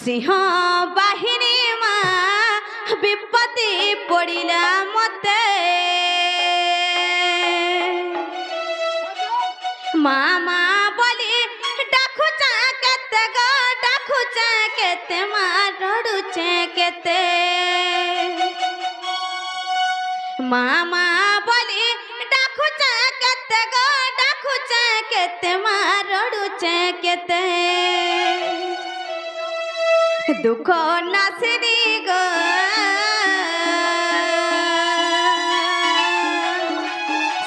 सिंह बाहिनी माँ विपत्ति पड़िला मते मामा बोली डाकुचा केते गो डाकुचा केते माँ रडुचे केते मामा बोली डाकुचा केते गो डाकुचा केते माँ रडुचे केते दुख नासिनी गो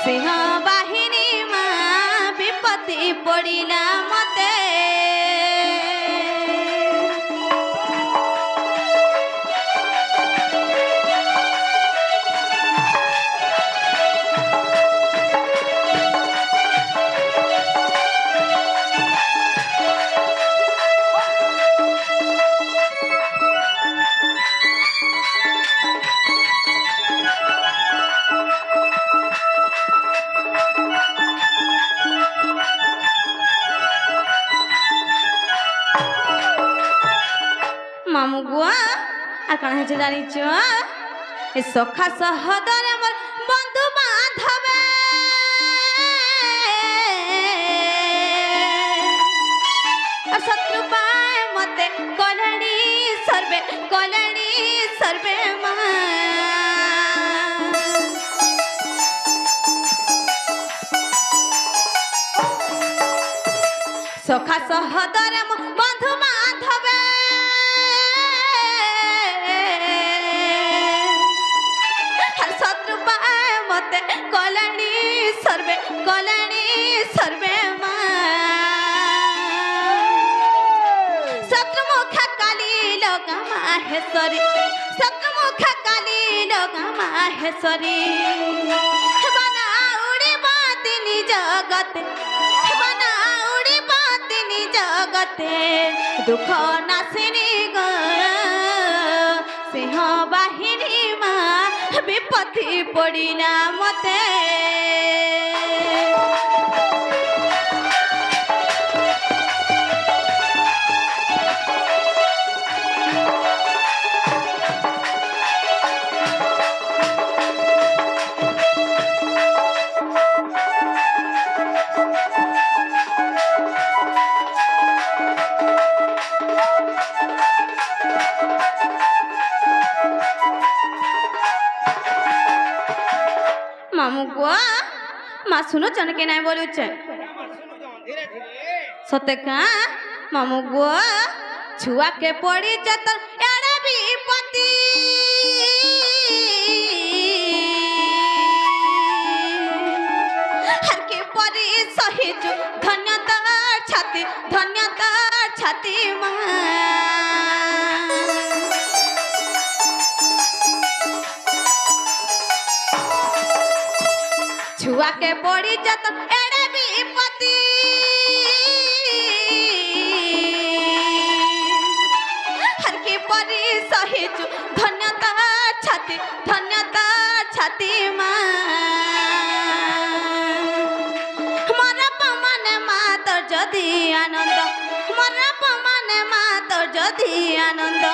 सिंह बाहिनी माँ विपत्ति पड़िला मते मामू गुआ आ कण है जानी छ ए सखा सहदर मोर बंधु बांधवे और शत्रु पाए मते कलणी सर्वे मां सखा सहदर मोर बंधु बांधवे कलणी सर्वे मां शत्रुमुख काली लोगा माहेश्वरी शत्रुमुख काली लोगा माहेश्वरी बना उड़ी बातिनी जगते बना उड़ी बातिनी जगते दुख नासिनी गो सिंह बाहिनी माँ विपत्ति पड़िला मते मामू गुआ माँ सुनो चन के नहीं बोलू सत्य का मामू गुआ छुआ के पड़ी चतर एड़े भी पति हर के परी सही जो धन्यता छाती माँ छुआ के पड़ी जत एड़े भी पति हर की परी सहिचु धन्यता छाती माँ मरा पमाने माँ तोर जदि आनंद मरा पमाने माँ तोर जदि आनंद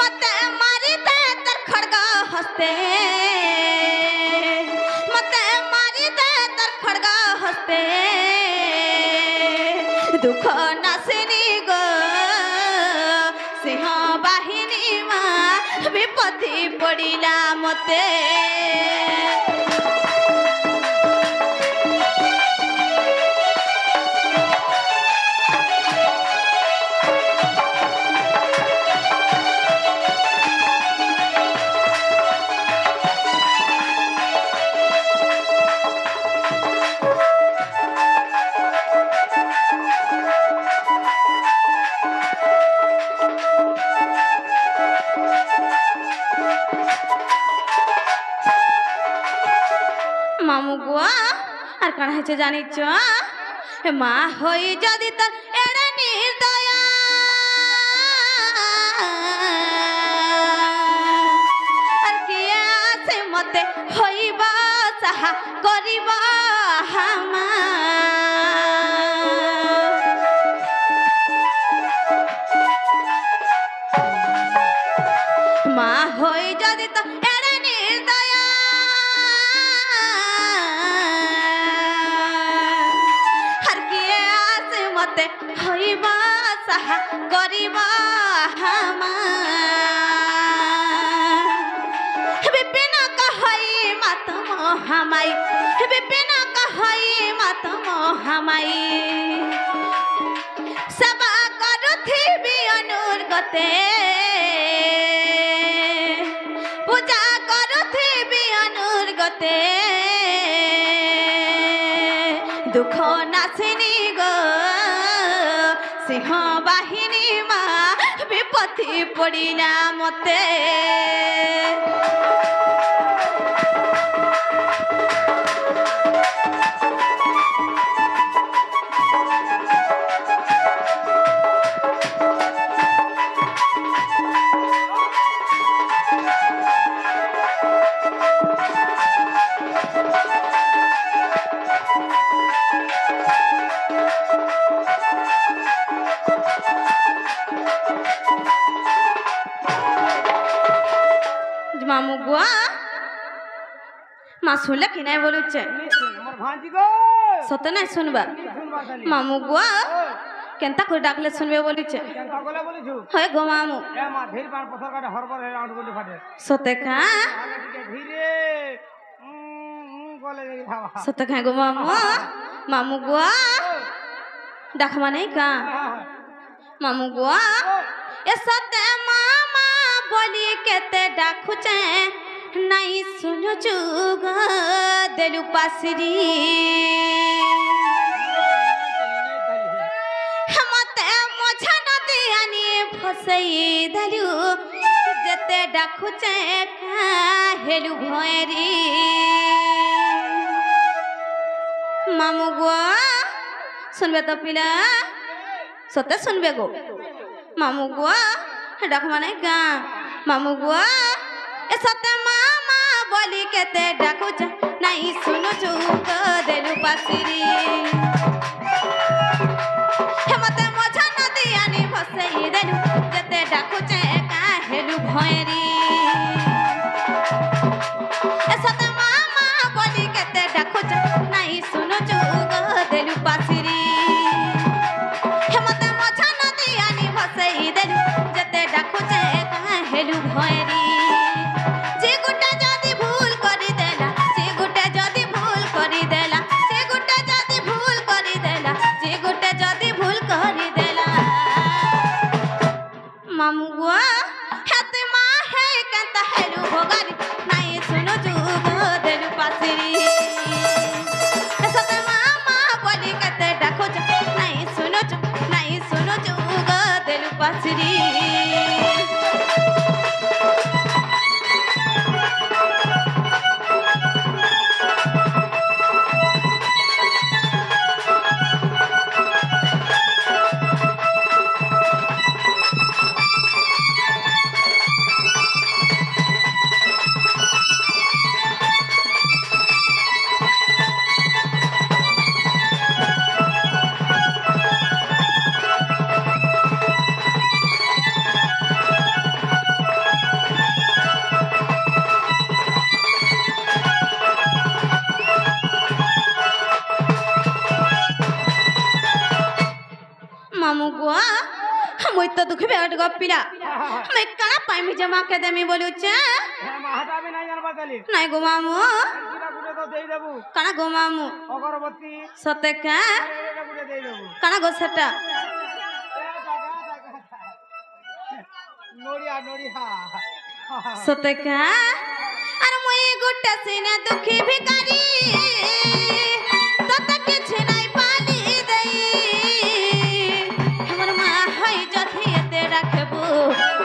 मते मारी ते तर खड़ग हस्ते दुख नासिनी गो सिंह बाहिनी माँ विपत्ति पड़िला मते मामू गुआ आर कण है जानी छ माँ होई जदि तर एड़े निर्दया आर किए आसे मते होइबा साहा करिबा हामा साहा गरीब विपिन कहई मत मोहमाई विपिन कहई मत मोहमाई सबा करुथिबी अनुर्गते पूजा करुथिबी अनुर्गते दुख नासिनी गो सिंह बाहिनी मा विपत्ति पड़िला मते मामू गुआ माँ सुनले कि नहीं बोलू चे सते नहीं सुनबा मामू गुआ केंता कर डाकले सुनबे बोलू चे हे गो मामू सते का सते का गो मामू मामू गुआ डाकमा नहीं का मामू गुआ ए सते मामा बोली केते डाकुचे नहीं सुनु चुग देलु पासरी हमते मोछा नदी आनी फसई दलु जेते डाकुचे हेलु भयरी मामू गो सुनबे तो पिला सते सुनबे गो मामू गो डाकमा नहीं का मामू गुआ ए सते मामा बोली केते डाकुच नहीं सुनु चुक देलु पासिरी हे मते मोछा नदी आनी फसई देलु जेते डाकुच का हेलु भयरी ए सते मामा बोली केते डाकुच नहीं सुनु चुक देलु पासिरी हे मते मोछा नदी आनी फसई देलु जेते डाकुच हेलु भयरी जे गुटा जदी भूल करी देला जे गुटा जदी भूल करी देला जे गुटा जदी भूल करी देला जे गुटा जदी भूल करी देला मामू गुआ हेते मा है कंता हेलु भोगारी नहीं सुनो जुग देलु पासिरी सते मामा बोली कते डाको नहीं सुनो जुग देलु पासिरी मामू गुआ मुई तो दुख बेट गपिला मैं कना पाइमी जमा के देमी बोलू चे नहीं गो मामू कना गो मामू सते का कना गो सेटा सते का अरे मुई गुट्टा सीने दुखी भिखारी तत किछ नहीं पाली दई हमर मां हई जथी ते रखबू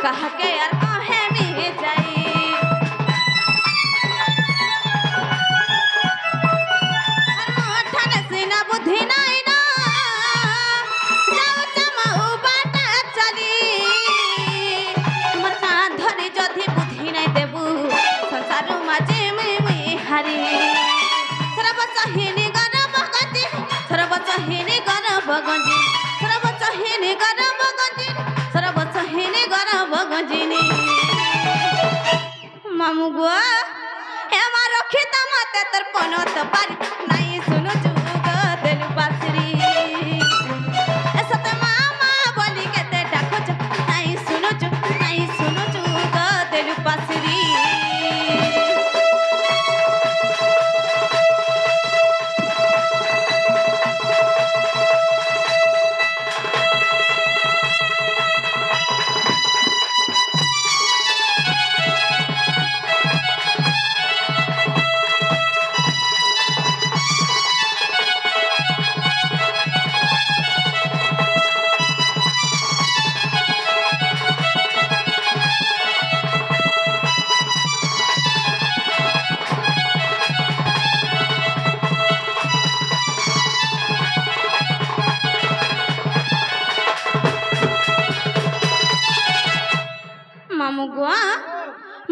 कह के यार कहे में जाई हर ठन सीना बुद्धि नहीं ना जाओ चमाऊ बाटा चली हमर का धरी जथी बुद्धि नहीं देबू संसार माजे में हारी सरब चाहिनी गरब गंजी सरब चाहिनी गरब गंजी सरब चाहिनी गरब गंजी सरब चाहिनी गरब गंजीनी मामू गो हे मारो खिता मते तर पनत पारी नहीं सुनो जुग देलु पासरी ए सते मामा बोली के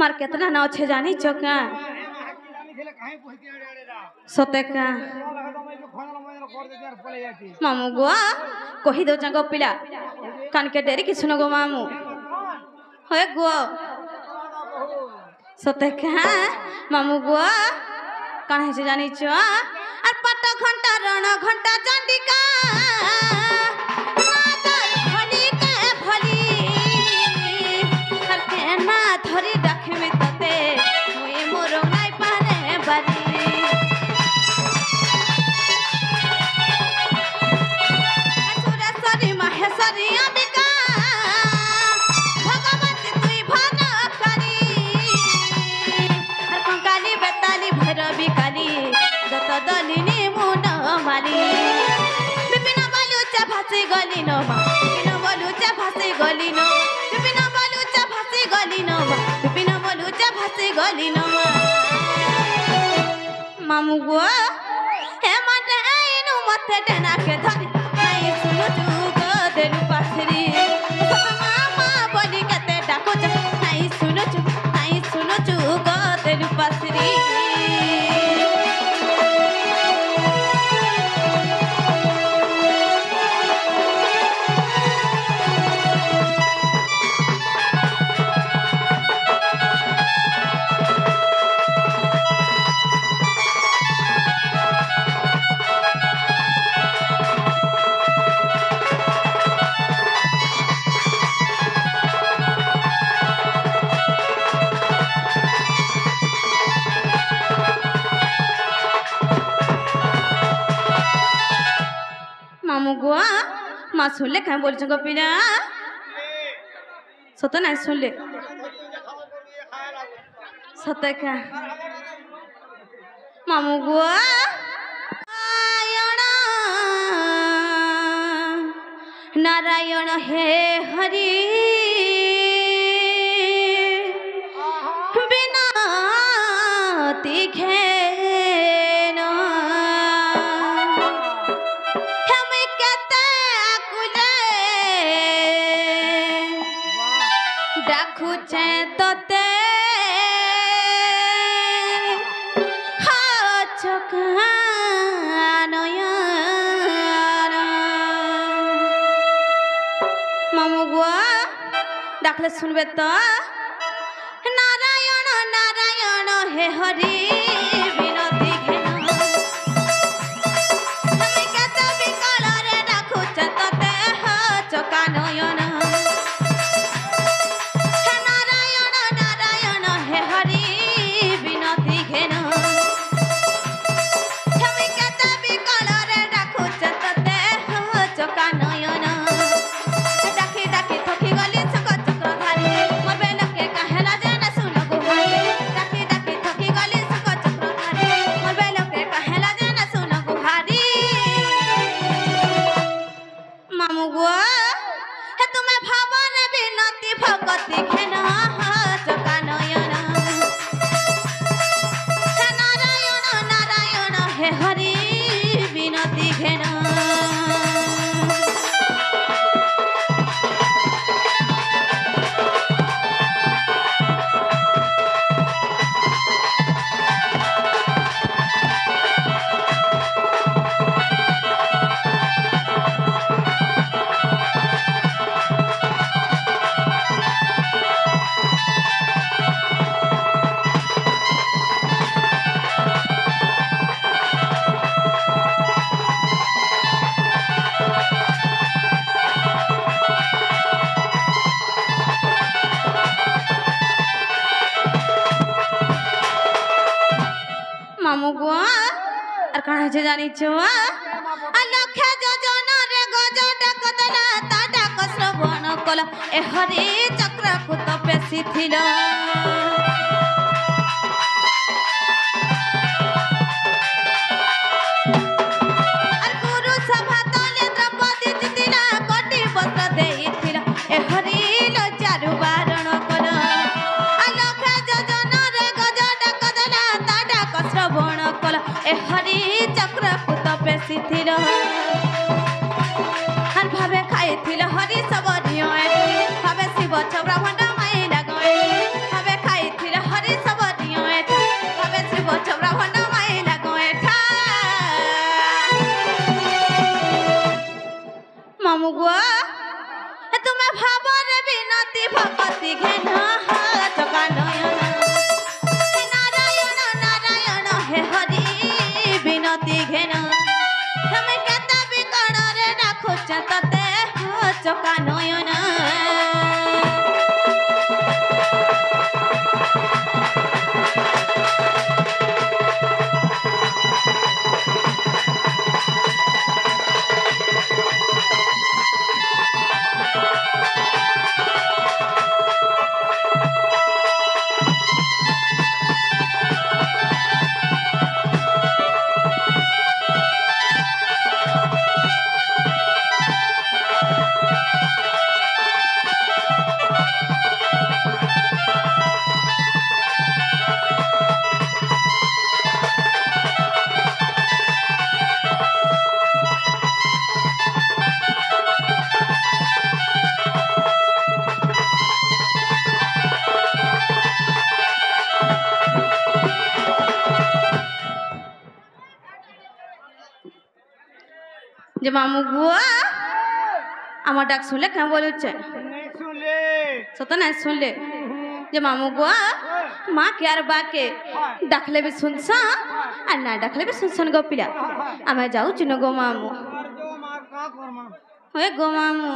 मार कितना ना अच्छे जानी चौका सते का मामू गुआ कही दो गो पिला कान के डेरी किछु न गो मामू होए गो सते का मामू गुआ कण है जानी छ और पट घंटा रण घंटा चंडिका भली के भली हर के ना धरी रखे में तते मुई मोर नाई पारे बारी सुरेश्वरी महेश्वरी अंबिका भगवती तुई भान करी हर कंकाली बेताली भैरवी काली दत दलिनी मुन माली विपिन बलुचा भासी गली नो विपिन बलुचा भासी गली नो विपिन बलुचा भासी गली नो विपिन बलुचा भासी गली नो मामू गो हे मते आइनु मते टेना के धरी नाई सुनु जुग देलु पाथरी मामा बोली कते डाको नाई सुनु जुग देलु पाथरी मामू गुआ माँ सुन ले कहीं बोल चुका पीना सत नहीं सुन ले सत क्या मामू गुआ नारायण हे हरि बिना तीखे डाकुचे तोते मामू गुआ डाकले सुनबे तो नारायण नारायण हे हरि विनती घेन हमें केते बिकल रे डाकुचे तोते चका नयन मामू गुआ और कण है जानी छुआ अलखे जोजन रे गज डाकदला ता डाक श्रवण कल ए हरि चक्र कुत पेसी थिला और गुरु सभा तले द्रौपदी जितिला कोटि वस्त्र देइथिला ए हरि लजारु बारण कल अलखे जोजन रे गज डाकदला ता डाक श्रवण कल ए हरि चक्र कुत पेसी थिला हर भावे खाइथिला हरि सब नियो भावे शिव छ ब्राह्मण माई लगए भावे खाइथिला भगति घेन चका नयन हे नारायण नारायण हे हरि विनती घेन हमें केते बिकण रे राखुच तते चका नयन जे मामू बुआ আমার ডাক শুনলে কেন বলছে नहीं सुनले সত না শুনলে যে মামু বুয়া মা কে আর বাকে ডাকলে বি শুনছা আর না ডাকলে বি শুনছন গো পিলা আমি যাও চিনো গো মামু और जो मार का कर्मा ওই গো মামু